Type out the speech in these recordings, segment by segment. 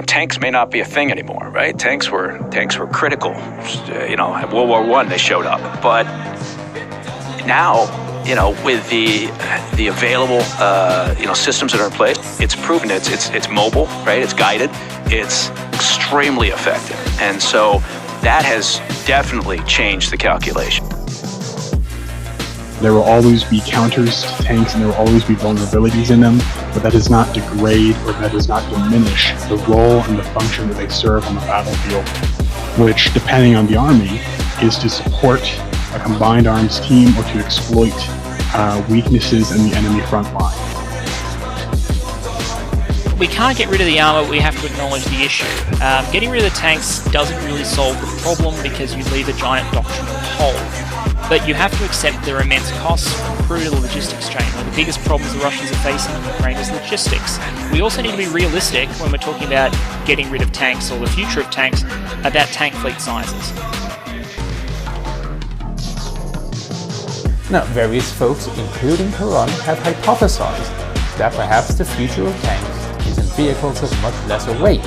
tanks may not be a thing anymore, right? Tanks were critical. At World War I, they showed up. But now, with the available, systems that are in place, it's proven it's mobile, right? It's guided. It's extremely effective. And so that has definitely changed the calculation. There will always be counters to tanks and there will always be vulnerabilities in them, but that does not degrade or that does not diminish the role and the function that they serve on the battlefield, which, depending on the army, is to support a combined arms team or to exploit weaknesses in the enemy front line. We can't get rid of the armour, we have to acknowledge the issue. Getting rid of the tanks doesn't really solve the problem because you leave a giant doctrinal hole. But you have to accept their immense costs from crew to the logistics chain. One of the biggest problems the Russians are facing in Ukraine is logistics. We also need to be realistic when we're talking about getting rid of tanks or the future of tanks, about tank fleet sizes. Now, various folks, including Karan, have hypothesized that perhaps the future of tanks is in vehicles of much lesser weight,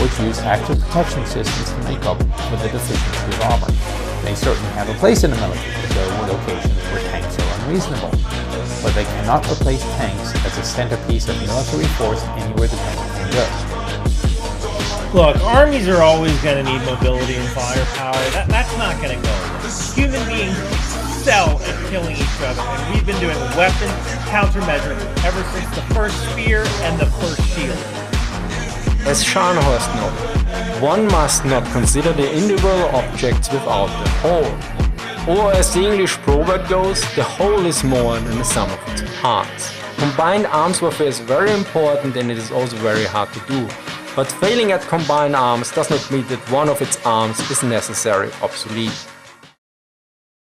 which use active protection systems to make up for the deficiency of armor. They certainly have a place in the military, though in locations where tanks are unreasonable. But they cannot replace tanks as a centerpiece of military force anywhere the tank can go. Look, armies are always going to need mobility and firepower. That's not going to go away. Human beings excel at killing each other, and we've been doing weapon countermeasures ever since the first spear and the first shield. As Scharnhorst noted, one must not consider the individual objects without the whole. Or as the English proverb goes, the whole is more than the sum of its parts. Combined arms warfare is very important and it is also very hard to do. But failing at combined arms does not mean that one of its arms is necessarily obsolete.